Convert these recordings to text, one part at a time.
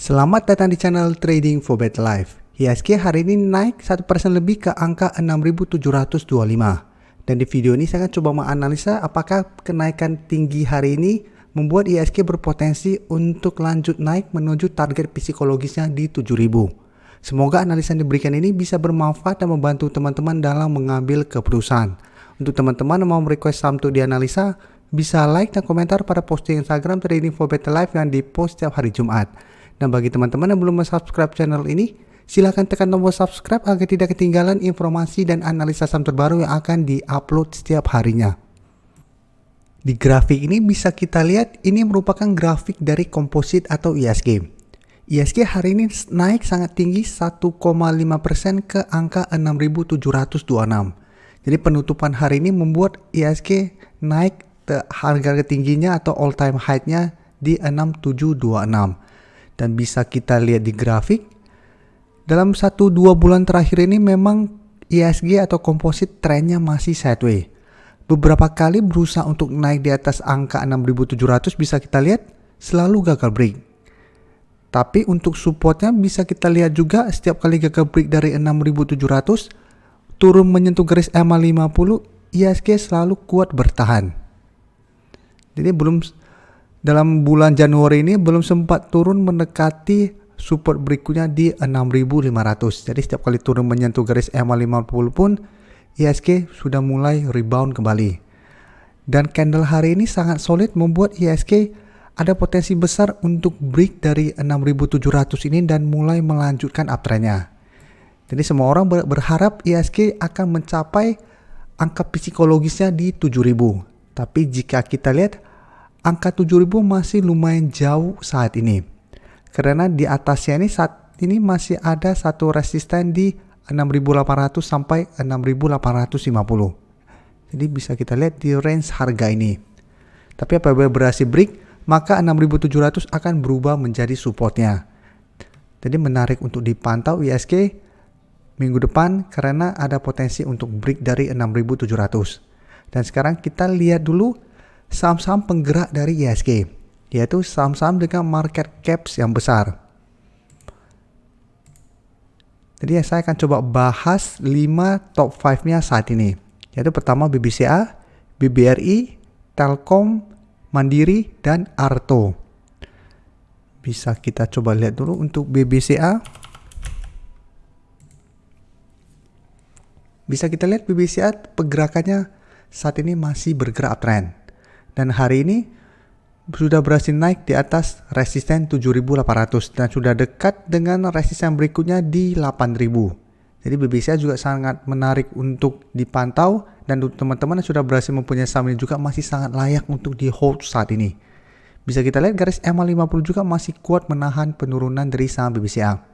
Selamat datang di channel Trading for Better Life. IHSG hari ini naik 1% lebih ke angka 6.725. Dan di video ini saya akan coba menganalisa apakah kenaikan tinggi hari ini membuat IHSG berpotensi untuk lanjut naik menuju target psikologisnya di 7.000. Semoga analisa yang diberikan ini bisa bermanfaat dan membantu teman-teman dalam mengambil keputusan. Untuk teman-teman yang mau request saham untuk dianalisa, bisa like dan komentar pada posting Instagram Trading for Better Life yang dipost setiap hari Jumat. Dan bagi teman-teman yang belum subscribe channel ini, silahkan tekan tombol subscribe agar tidak ketinggalan informasi dan analisa saham terbaru yang akan di-upload setiap harinya. Di grafik ini bisa kita lihat ini merupakan grafik dari komposit atau IHSG. IHSG hari ini naik sangat tinggi 1,5% ke angka 6.726. Jadi penutupan hari ini membuat IHSG naik ke harga ketingginya atau all time high-nya di 6.726. Dan bisa kita lihat di grafik, dalam 1-2 bulan terakhir ini memang IHSG atau komposit trennya masih sideways. Beberapa kali berusaha untuk naik di atas angka 6.700 bisa kita lihat selalu gagal break. Tapi untuk supportnya bisa kita lihat juga setiap kali gagal break dari 6.700 turun menyentuh garis EMA 50, IHSG selalu kuat bertahan. Jadi dalam bulan Januari ini belum sempat turun mendekati support berikutnya di 6.500. Jadi setiap kali turun menyentuh garis EMA 50 pun IHSG sudah mulai rebound kembali. Dan candle hari ini sangat solid membuat IHSG ada potensi besar untuk break dari 6.700 ini dan mulai melanjutkan uptrendnya. Jadi semua orang berharap IHSG akan mencapai angka psikologisnya di 7.000. Tapi jika kita lihat angka 7.000 masih lumayan jauh saat ini. Karena di atasnya ini saat ini masih ada satu resisten di 6.800 sampai 6.850. Jadi bisa kita lihat di range harga ini. Tapi apabila berhasil break, maka 6.700 akan berubah menjadi supportnya. Jadi menarik untuk dipantau IHSG minggu depan karena ada potensi untuk break dari 6.700. Dan sekarang kita lihat dulu saham-saham penggerak dari IHSG, yaitu saham-saham dengan market caps yang besar. Jadi saya akan coba bahas 5 top 5-nya saat ini. Yaitu pertama BBCA, BBRI, Telkom, Mandiri, dan Arto. Bisa kita coba lihat dulu untuk BBCA. Bisa kita lihat BBCA pergerakannya saat ini masih bergerak uptrend. Dan hari ini sudah berhasil naik di atas resisten 7.800 dan sudah dekat dengan resisten berikutnya di 8.000. Jadi BBCA juga sangat menarik untuk dipantau dan untuk teman-teman yang sudah berhasil mempunyai saham ini juga masih sangat layak untuk di hold saat ini. Bisa kita lihat garis EMA 50 juga masih kuat menahan penurunan dari saham BBCA.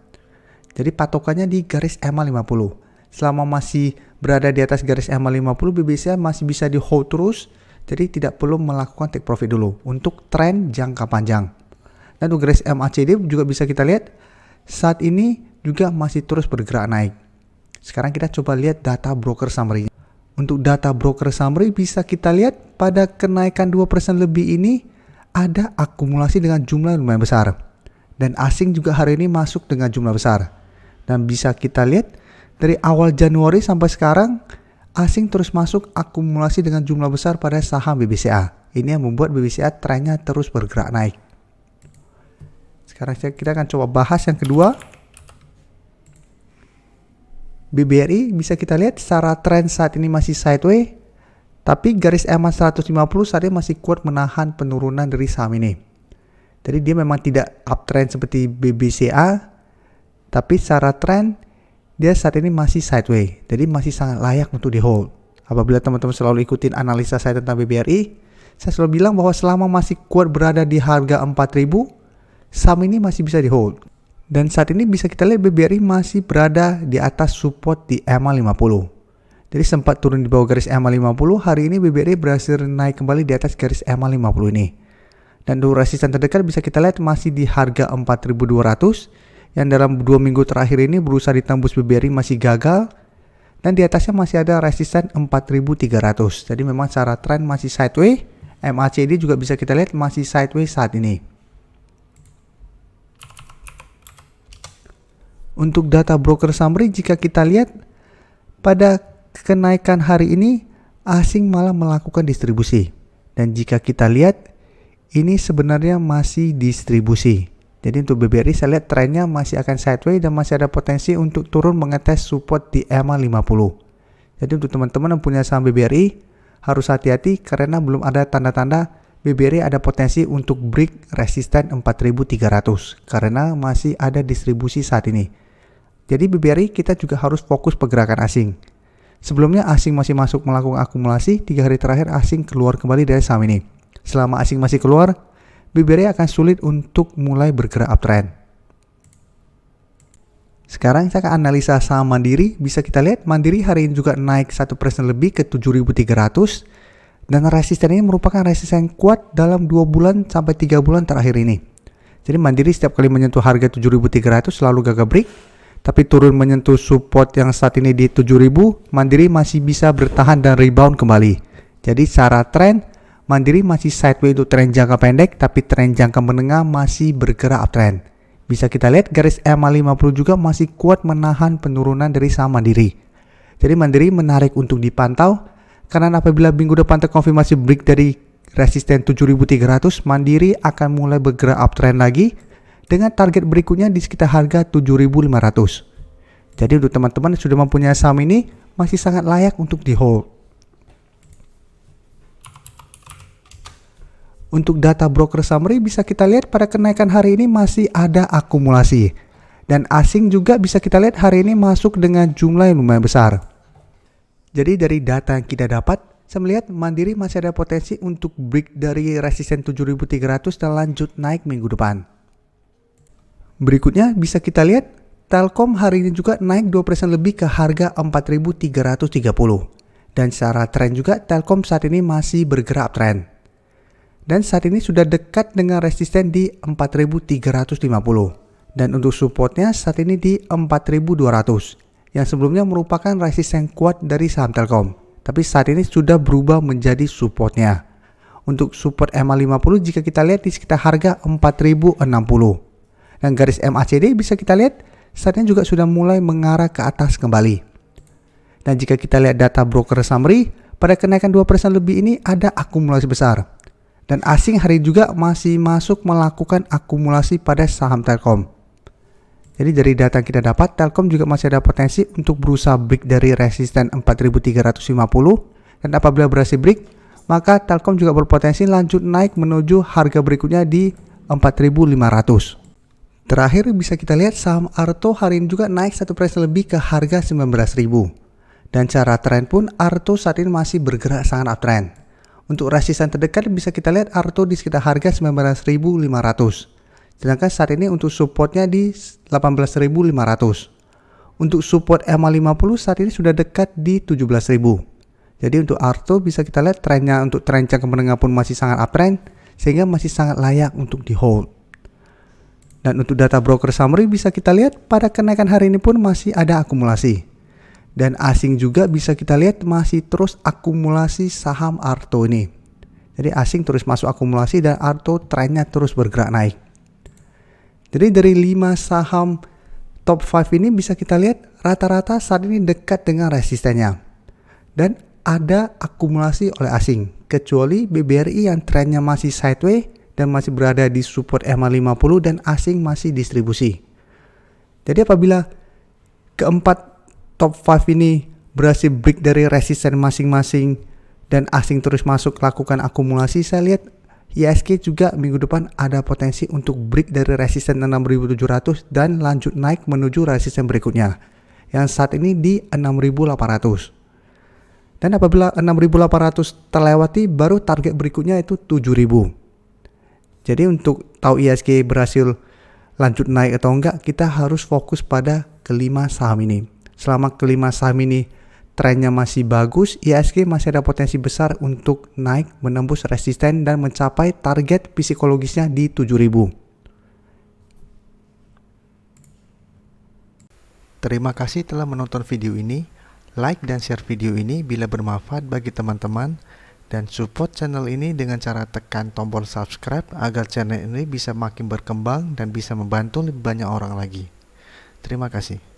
Jadi patokannya di garis EMA 50. Selama masih berada di atas garis EMA 50, BBCA masih bisa di hold terus. Jadi tidak perlu melakukan take profit dulu untuk tren jangka panjang. Dan untuk garis MACD juga bisa kita lihat saat ini juga masih terus bergerak naik. Sekarang kita coba lihat data broker summary. Untuk data broker summary bisa kita lihat pada kenaikan 2% lebih ini ada akumulasi dengan jumlah yang lumayan besar. Dan asing juga hari ini masuk dengan jumlah besar. Dan bisa kita lihat dari awal Januari sampai sekarang asing terus masuk akumulasi dengan jumlah besar pada saham BBCA. Ini yang membuat BBCA trennya terus bergerak naik. Sekarang kita akan coba bahas yang kedua. BBRI bisa kita lihat secara tren saat ini masih sideways, tapi garis EMA 150 saat ini masih kuat menahan penurunan dari saham ini. Jadi dia memang tidak uptrend seperti BBCA, tapi secara tren dia saat ini masih sideways. Jadi masih sangat layak untuk di hold. Apabila teman-teman selalu ikutin analisa saya tentang BBRI, saya selalu bilang bahwa selama masih kuat berada di harga 4.000, saham ini masih bisa di hold. Dan saat ini bisa kita lihat BBRI masih berada di atas support di EMA 50. Jadi sempat turun di bawah garis EMA 50, hari ini BBRI berhasil naik kembali di atas garis EMA 50 ini. Dan durasi resisten terdekat bisa kita lihat masih di harga 4.200 yang dalam 2 minggu terakhir ini berusaha ditembus BBRI masih gagal. Dan di atasnya masih ada resisten 4.300. Jadi memang secara tren masih sideways. MACD juga bisa kita lihat masih sideways saat ini. Untuk data broker summary, jika kita lihat pada kenaikan hari ini asing malah melakukan distribusi. Dan jika kita lihat ini sebenarnya masih distribusi. Jadi untuk BBRI saya lihat trennya masih akan sideways dan masih ada potensi untuk turun mengetes support di EMA 50. Jadi untuk teman-teman yang punya saham BBRI harus hati-hati karena belum ada tanda-tanda BBRI ada potensi untuk break resisten 4.300 karena masih ada distribusi saat ini. Jadi BBRI kita juga harus fokus pergerakan asing. Sebelumnya asing masih masuk melakukan akumulasi, 3 hari terakhir asing keluar kembali dari saham ini. Selama asing masih keluar, BBRI akan sulit untuk mulai bergerak uptrend. Sekarang saya akan analisa saham Mandiri. Bisa kita lihat Mandiri hari ini juga naik 1% lebih ke 7.300 dan resisten ini merupakan resisten kuat dalam 2 bulan sampai 3 bulan terakhir ini. Jadi Mandiri setiap kali menyentuh harga 7.300 selalu gagal break. Tapi turun menyentuh support yang saat ini di 7.000, Mandiri masih bisa bertahan dan rebound kembali. Jadi secara tren, Mandiri masih sideways untuk tren jangka pendek, tapi tren jangka menengah masih bergerak uptrend. Bisa kita lihat garis EMA 50 juga masih kuat menahan penurunan dari saham Mandiri. Jadi Mandiri menarik untuk dipantau, karena apabila minggu depan terkonfirmasi break dari resisten 7.300, Mandiri akan mulai bergerak uptrend lagi, dengan target berikutnya di sekitar harga 7.500. Jadi untuk teman-teman yang sudah mempunyai saham ini masih sangat layak untuk di hold. Untuk data broker summary bisa kita lihat pada kenaikan hari ini masih ada akumulasi. Dan asing juga bisa kita lihat hari ini masuk dengan jumlah yang lumayan besar. Jadi dari data yang kita dapat, saya melihat Mandiri masih ada potensi untuk break dari resisten 7.300 dan lanjut naik minggu depan. Berikutnya bisa kita lihat Telkom hari ini juga naik 2% lebih ke harga 4.330. Dan secara tren juga Telkom saat ini masih bergerak uptrend. Dan saat ini sudah dekat dengan resisten di 4.350. Dan untuk supportnya saat ini di 4.200. Yang sebelumnya merupakan resisten kuat dari saham Telkom. Tapi saat ini sudah berubah menjadi supportnya. Untuk support EMA 50 jika kita lihat di sekitar harga 4.060. Dan garis MACD bisa kita lihat saatnya juga sudah mulai mengarah ke atas kembali. Dan jika kita lihat data broker summary, pada kenaikan 2% lebih ini ada akumulasi besar. Dan asing hari juga masih masuk melakukan akumulasi pada saham Telkom. Jadi dari data yang kita dapat, Telkom juga masih ada potensi untuk berusaha break dari resisten 4.350. Dan apabila berhasil break, maka Telkom juga berpotensi lanjut naik menuju harga berikutnya di 4.500. Terakhir bisa kita lihat saham Arto hari ini juga naik 1% lebih ke harga 19.000. Dan cara tren pun Arto saat ini masih bergerak sangat uptrend. Untuk resisten terdekat bisa kita lihat Arto di sekitar harga 19.500. Sedangkan saat ini untuk supportnya di 18.500. Untuk support EMA 50 saat ini sudah dekat di 17.000. Jadi untuk Arto bisa kita lihat trennya untuk tren jangka menengah pun masih sangat uptrend sehingga masih sangat layak untuk di hold. Dan untuk data broker summary bisa kita lihat pada kenaikan hari ini pun masih ada akumulasi. Dan asing juga bisa kita lihat masih terus akumulasi saham Arto ini. Jadi asing terus masuk akumulasi dan Arto trennya terus bergerak naik. Jadi dari 5 saham top 5 ini bisa kita lihat rata-rata saat ini dekat dengan resistennya. Dan ada akumulasi oleh asing. Kecuali BBRI yang trennya masih sideways dan masih berada di support EMA 50 dan asing masih distribusi. Jadi apabila keempat top 5 ini berhasil break dari resisten masing-masing dan asing terus masuk lakukan akumulasi, saya lihat IHSG juga minggu depan ada potensi untuk break dari resisten 6.700 dan lanjut naik menuju resisten berikutnya yang saat ini di 6.800. Dan apabila 6.800 terlewati baru target berikutnya itu 7.000. Jadi untuk tahu IHSG berhasil lanjut naik atau enggak, kita harus fokus pada kelima saham ini. Selama kelima saham ini trennya masih bagus, IHSG masih ada potensi besar untuk naik menembus resisten dan mencapai target psikologisnya di 7.000. Terima kasih telah menonton video ini. Like dan share video ini bila bermanfaat bagi teman-teman. Dan support channel ini dengan cara tekan tombol subscribe agar channel ini bisa makin berkembang dan bisa membantu lebih banyak orang lagi. Terima kasih.